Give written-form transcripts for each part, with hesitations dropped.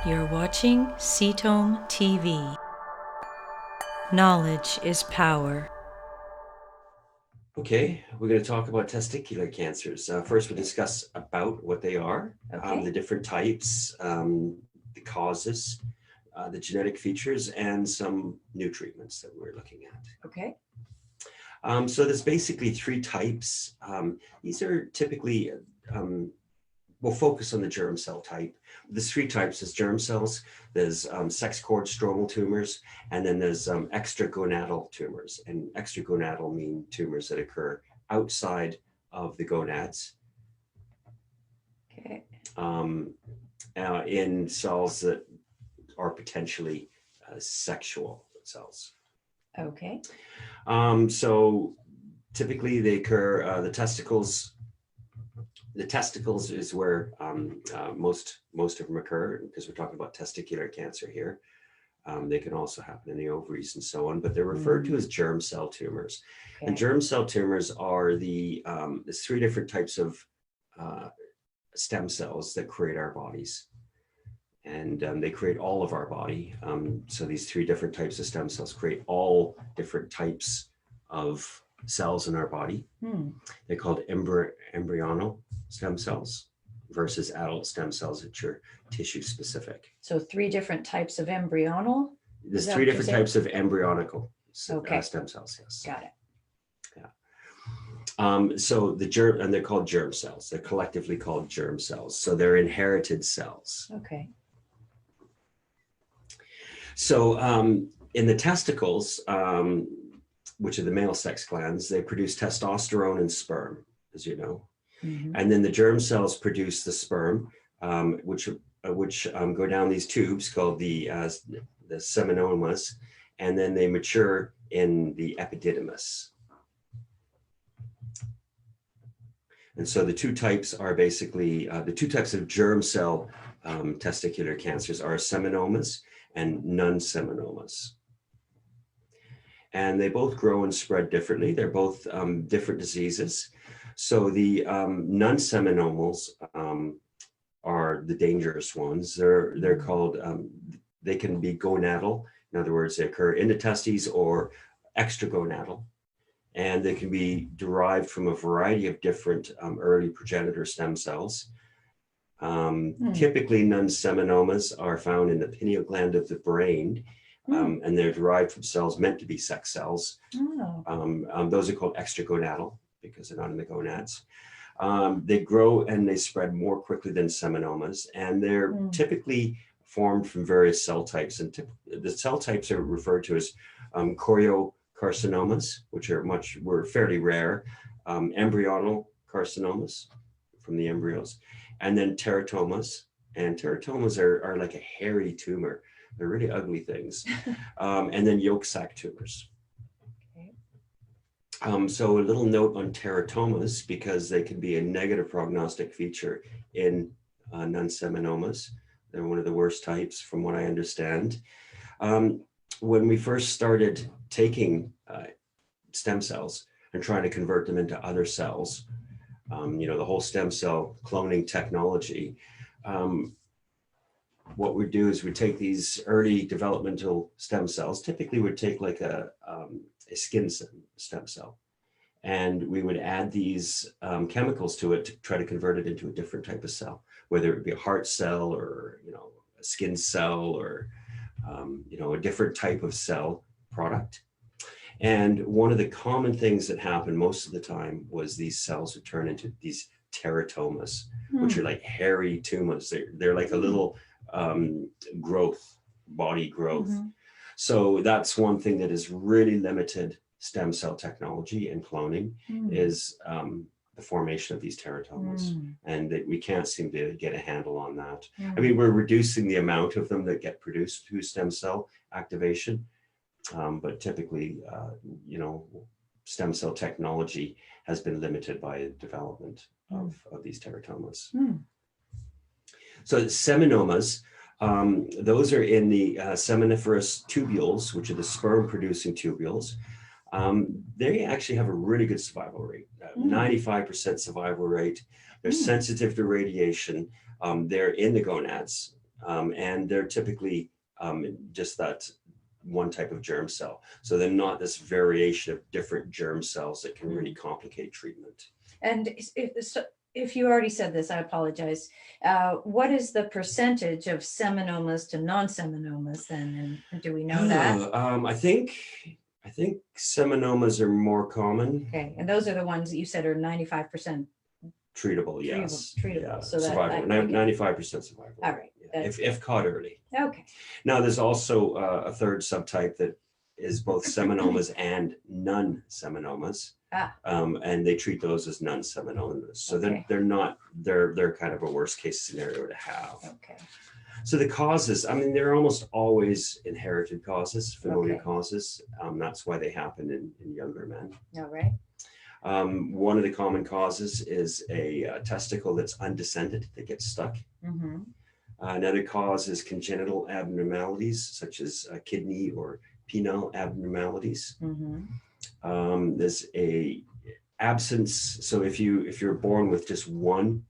You're watching CTOM TV. Knowledge is power. Okay, we're going to talk about testicular cancers. First, we'll discuss about what they are, the different types, the causes, the genetic features, and some new treatments that we're looking at. Okay. So there's basically three types. These are typically, we'll focus on the germ cell type. There's three types. There's germ cells, there's sex cord stromal tumors, and then there's extragonadal tumors. And extragonadal mean tumors that occur outside of the gonads. Okay. In cells that are potentially sexual cells. Okay. So typically they occur, the testicles is where most of them occur, because we're talking about testicular cancer here. They can also happen in the ovaries and so on, but they're referred to as germ cell tumors. Okay. And germ cell tumors are there's three different types of stem cells that create our bodies. And they create all of our body. So these three different types of stem cells create all different types of cells in our body. They're called embryonal stem cells versus adult stem cells, which are tissue specific. So three different types of embryonal? There's three different types of embryonical stem cells, yes. Got it. Yeah. So and they're called germ cells. They're collectively called germ cells. So they're inherited cells. Okay. So in the testicles, which are the male sex glands, they produce testosterone and sperm, as you know. Mm-hmm. And then the germ cells produce the sperm, which go down these tubes called the seminomas, and then they mature in the epididymis. And so the two types are basically, the two types of germ cell testicular cancers are seminomas and non-seminomas. And they both grow and spread differently. They're both different diseases. So the non-seminomas are the dangerous ones. They're called, they can be gonadal. In other words, they occur in the testes or extragonadal. And they can be derived from a variety of different early progenitor stem cells. Typically, non-seminomas are found in the pineal gland of the brain, and they're derived from cells meant to be sex cells. Those are called extragonadal because they're not in the gonads. They grow and they spread more quickly than seminomas, and they're typically formed from various cell types. And the cell types are referred to as choriocarcinomas, which were fairly rare, embryonal carcinomas from the embryos, and then teratomas. And teratomas are like a hairy tumor. They're really ugly things. And then yolk sac tumors. Okay. So a little note on teratomas, because they can be a negative prognostic feature in non-seminomas. They're one of the worst types from what I understand. When we first started taking stem cells and trying to convert them into other cells, the whole stem cell cloning technology, what we do is we take these early developmental stem cells, typically would take like a skin stem cell, and we would add these chemicals to it to try to convert it into a different type of cell, whether it be a heart cell or a skin cell or a different type of cell product. And one of the common things that happened most of the time was these cells would turn into these teratomas, which are like hairy tumors. They're like a little body growth. So that's one thing that has really limited stem cell technology and cloning is the formation of these teratomas, and that we can't seem to get a handle on that. I mean, we're reducing the amount of them that get produced through stem cell activation, but typically, stem cell technology has been limited by development of these teratomas. So seminomas, those are in the seminiferous tubules, which are the sperm-producing tubules. They actually have a really good survival rate, 95% survival rate. They're sensitive to radiation. They're in the gonads. and they're typically just that one type of germ cell. So they're not this variation of different germ cells that can really complicate treatment. And if you already said this, I apologize. What is the percentage of seminomas to non-seminomas then? And do we know that? I think seminomas are more common. Okay, and those are the ones that you said are 95% Treatable, yes. treatable. Yeah. So that survival, 95% survival. All right. Yeah. If caught early. Okay. Now, there's also a third subtype that is both seminomas and non-seminomas. And they treat those as non-seminomas. So they're kind of a worst case scenario to have. Okay. So the causes, I mean, they're almost always inherited causes, familial causes. That's why they happen in younger men. All right. One of the common causes is a testicle that's undescended, that gets stuck. Mm-hmm. Another cause is congenital abnormalities, such as kidney or penile abnormalities. Mm-hmm. There's a absence. So if you're born with just one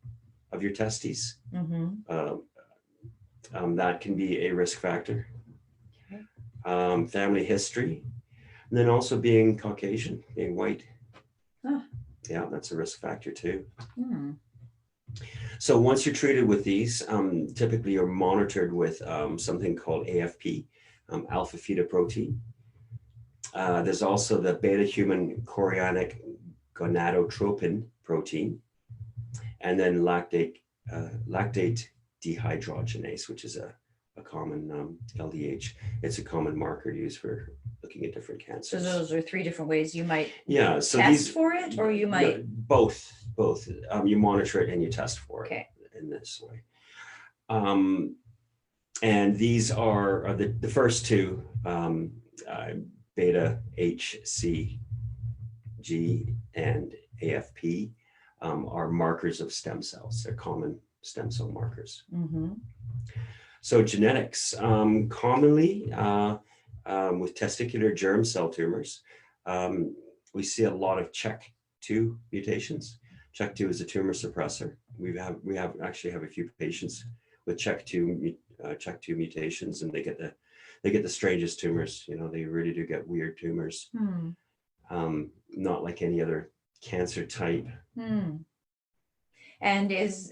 of your testes, Mm-hmm. that can be a risk factor. Okay. Family history, and then also being Caucasian, being white. Huh. Yeah, that's a risk factor too. Hmm. So once you're treated with these, typically you're monitored with something called AFP, alpha fetoprotein. There's also the beta human chorionic gonadotropin protein, and then lactate dehydrogenase, which is a common LDH. It's a common marker used for looking at different cancers. So those are three different ways you might so test for it, or you might both. You monitor it and you test for it in this way. And these are the first two, beta HCG and AFP, are markers of stem cells. They're common stem cell markers. Mm-hmm. So genetics, commonly with testicular germ cell tumors, we see a lot of CHEK2 mutations. CHEK2 is a tumor suppressor. We actually have a few patients with CHEK2 mutations, and they get the strangest tumors. You know, they really do get weird tumors. Not like any other cancer type. And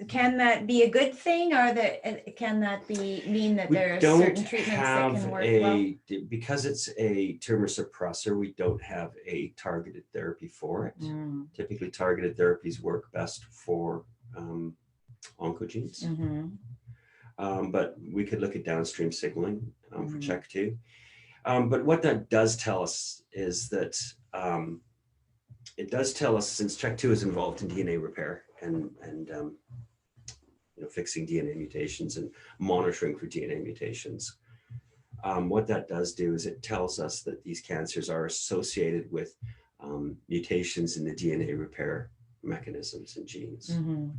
can that be a good thing, or can that mean that there are certain treatments that can work well? Because it's a tumor suppressor, we don't have a targeted therapy for it. Typically, targeted therapies work best for oncogenes. Mm-hmm. But we could look at downstream signaling for CHEK2. But what that does tell us is that it does tell us, since CHEK2 is involved in DNA repair and fixing DNA mutations and monitoring for DNA mutations, what that does do is it tells us that these cancers are associated with mutations in the DNA repair mechanisms and genes. Mm-hmm.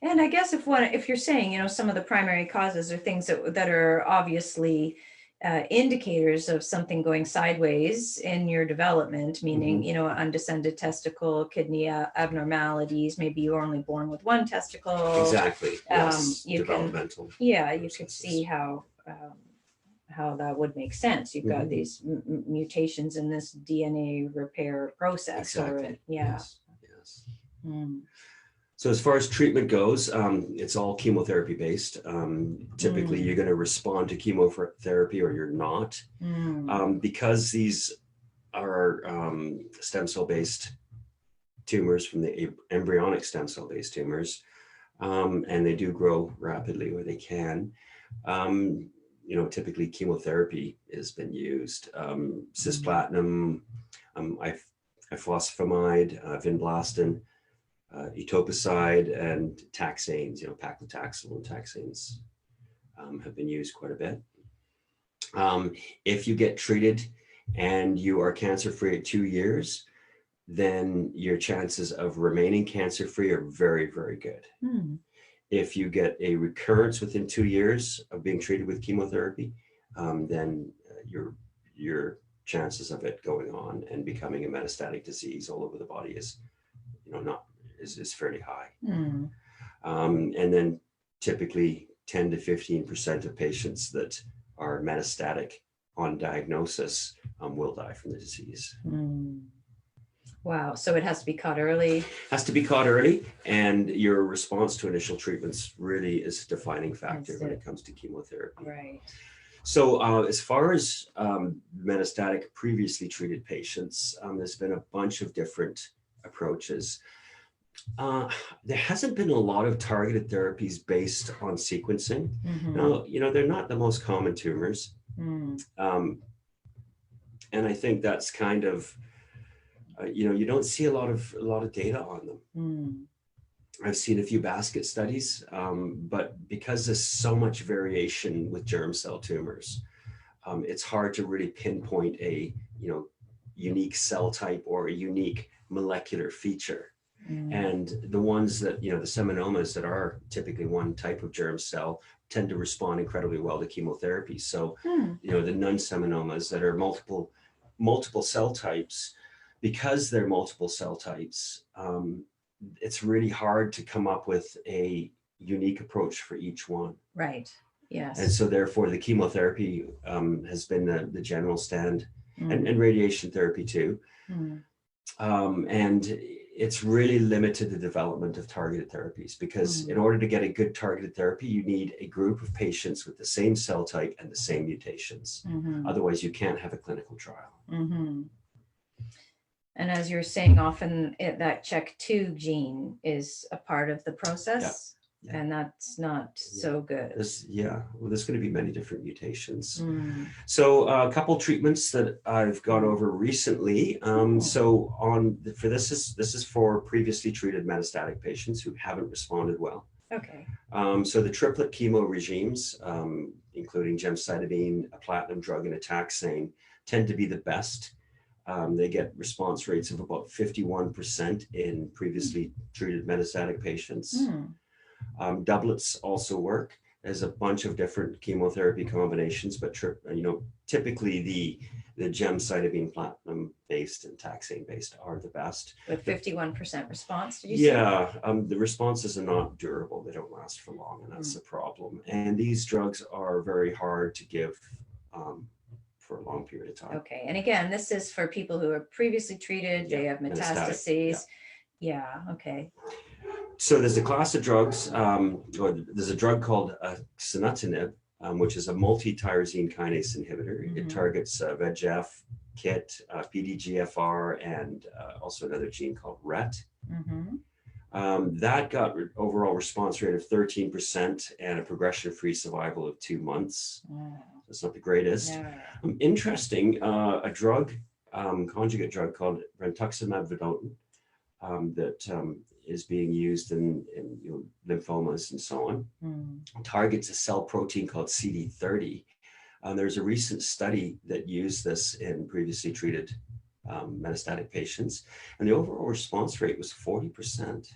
And I guess if you're saying, some of the primary causes are things that are obviously indicators of something going sideways in your development, meaning, undescended testicle, kidney abnormalities, maybe you were only born with one testicle. Exactly. Yes. Developmental. You could see how that would make sense. You've got these mutations in this DNA repair process. Exactly. Yes. Mm. So as far as treatment goes, it's all chemotherapy based. Typically, you're going to respond to chemotherapy or you're not. Because these are stem cell based tumors from the embryonic stem cell based tumors, and they do grow rapidly, or they can. Typically chemotherapy has been used. Cisplatin, ifosfamide, vinblastine, etoposide, and taxanes, paclitaxel and taxanes have been used quite a bit. If you get treated and you are cancer-free at 2 years, then your chances of remaining cancer-free are very, very good. If you get a recurrence within 2 years of being treated with chemotherapy, then your chances of it going on and becoming a metastatic disease all over the body is fairly high. And then typically 10 to 15% of patients that are metastatic on diagnosis will die from the disease. Wow. So it has to be caught early. Has to be caught early, and your response to initial treatments really is a defining factor when it comes to chemotherapy. Right. So as far as metastatic previously treated patients, there's been a bunch of different approaches. There hasn't been a lot of targeted therapies based on sequencing. Now, they're not the most common tumors. And I think that's kind of, you don't see a lot of data on them. I've seen a few basket studies, but because there's so much variation with germ cell tumors, it's hard to really pinpoint a unique cell type or a unique molecular feature. And the ones that, the seminomas that are typically one type of germ cell tend to respond incredibly well to chemotherapy. So, the non-seminomas that are multiple cell types, because they're multiple cell types, it's really hard to come up with a unique approach for each one. Right. Yes. And so therefore the chemotherapy has been the general stand, and radiation therapy too. And it's really limited the development of targeted therapies, because in order to get a good targeted therapy, you need a group of patients with the same cell type and the same mutations. Otherwise, you can't have a clinical trial. And as you're saying, often that CHEK2 gene is a part of the process, and that's not so good. There's going to be many different mutations. So a couple treatments that I've gone over recently. So for this is for previously treated metastatic patients who haven't responded well. Okay. So the triplet chemo regimes, including gemcitabine, a platinum drug, and a taxane, tend to be the best. They get response rates of about 51% in previously treated metastatic patients. Doublets also work. There's a bunch of different chemotherapy combinations, but typically the gemcitabine, platinum based and taxane based are the best. With 51% response, did you say? Yeah, the responses are not durable. They don't last for long, and that's the problem. And these drugs are very hard to give for a long period of time. Okay, and again, this is for people who are previously treated. They have metastases. Okay. So there's a class of drugs, or there's a drug called sunitinib, which is a multi-tyrosine kinase inhibitor. It targets VEGF, KIT, PDGFR, and also another gene called RET. That got overall response rate of 13% and a progression-free survival of 2 months. That's not the greatest. Interesting, a drug, conjugate drug called brentuximab vedotin, that is being used in lymphomas and so on, targets a cell protein called CD30. There's a recent study that used this in previously treated metastatic patients, and the overall response rate was 40%.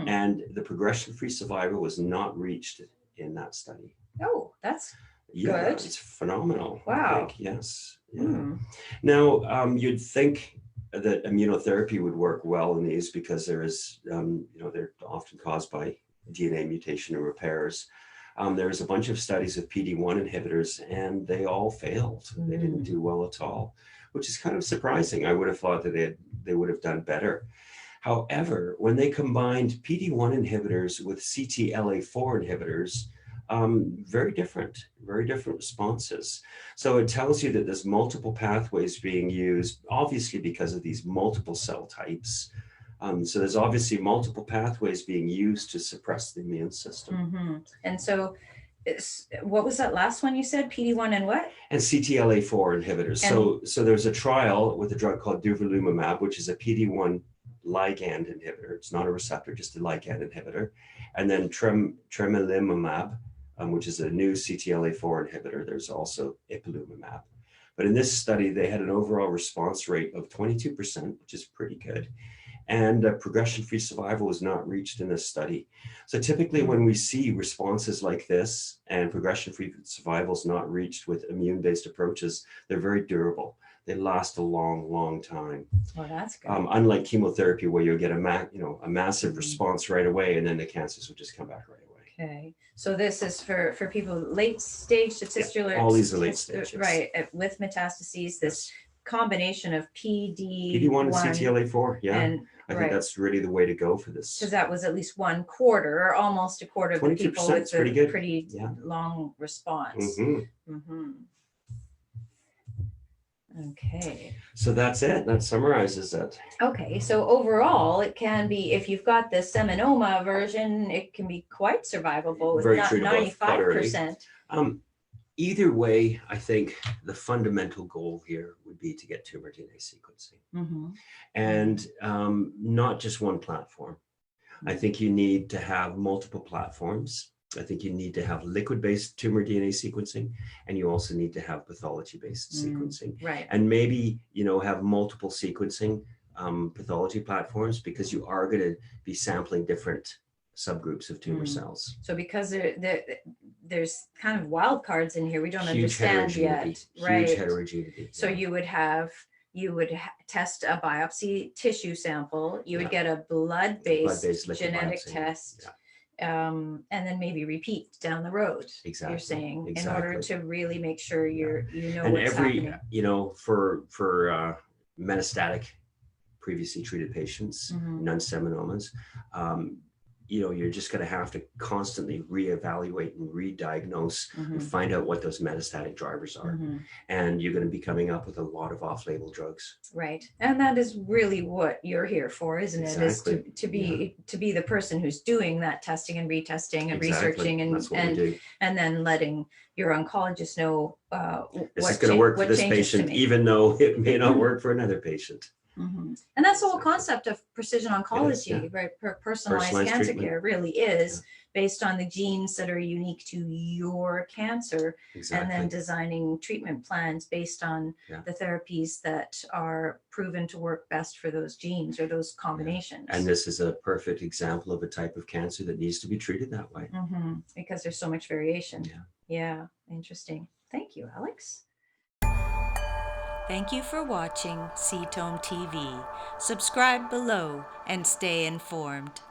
And the progression-free survival was not reached in that study. Oh, that's good. It's phenomenal. Wow. I think, yes. Now, you'd think that immunotherapy would work well in these, because there is, they're often caused by DNA mutation and repairs. There's a bunch of studies with PD-1 inhibitors, and they all failed. They didn't do well at all, which is kind of surprising. I would have thought that they would have done better. However, when they combined PD-1 inhibitors with CTLA4 inhibitors, very different responses. So it tells you that there's multiple pathways being used, obviously because of these multiple cell types. So there's obviously multiple pathways being used to suppress the immune system. And so what was that last one you said? PD-1 and what? And CTLA4 inhibitors. So there's a trial with a drug called durvalumab, which is a PD-1 ligand inhibitor. It's not a receptor, just a ligand inhibitor. And then tremelimumab, which is a new CTLA4 inhibitor. There's also ipilimumab. But in this study, they had an overall response rate of 22%, which is pretty good. And progression-free survival was not reached in this study. So typically when we see responses like this and progression-free survival is not reached with immune-based approaches, they're very durable. They last a long, long time. Well, that's good. Unlike chemotherapy, where you'll get a massive response right away, and then the cancers will just come back right away. Okay, so this is for people late stage testicular. all these are late stages. Right, with metastases. This Yes. combination of PD1 and CTLA4. Yeah, and I think that's really the way to go for this. because that was at least 1/4 or almost a quarter of the people with pretty the good. pretty Yeah. long response. Mm-hmm. Okay. So that's it. That summarizes it. Okay, so overall, it can be, if you've got the seminoma version, it can be quite survivable with Very not treatable, quite early. 95%. Either way, I think the fundamental goal here would be to get tumor DNA sequencing. And not just one platform. I think you need to have multiple platforms. I think you need to have liquid-based tumor DNA sequencing, and you also need to have pathology-based sequencing. Right. And maybe, have multiple sequencing pathology platforms, because you are going to be sampling different subgroups of tumor cells. So because there's kind of wild cards in here we don't Huge understand yet. heterogeneity. Right. Huge heterogeneity. So you would test a biopsy tissue sample. You would get a blood-based liquid genetic biopsy. test. And then maybe repeat down the road. Exactly. You're saying in Exactly. order to really make sure And what's every, happening. for metastatic previously treated patients, non-seminomas, you're just going to have to constantly reevaluate and re-diagnose and find out what those metastatic drivers are. And you're going to be coming up with a lot of off-label drugs. Right. And that is really what you're here for, isn't it? Exactly. Is to be the person who's doing that testing and retesting and researching and then letting your oncologist know this is going to work for this patient, even though it may not work for another patient. And that's the whole concept of precision oncology, right? Personalized cancer care really is based on the genes that are unique to your cancer, and then designing treatment plans based on the therapies that are proven to work best for those genes or those combinations. And this is a perfect example of a type of cancer that needs to be treated that way. Because there's so much variation. Yeah, interesting. Thank you, Alex. Thank you for watching CTOM TV. Subscribe below and stay informed.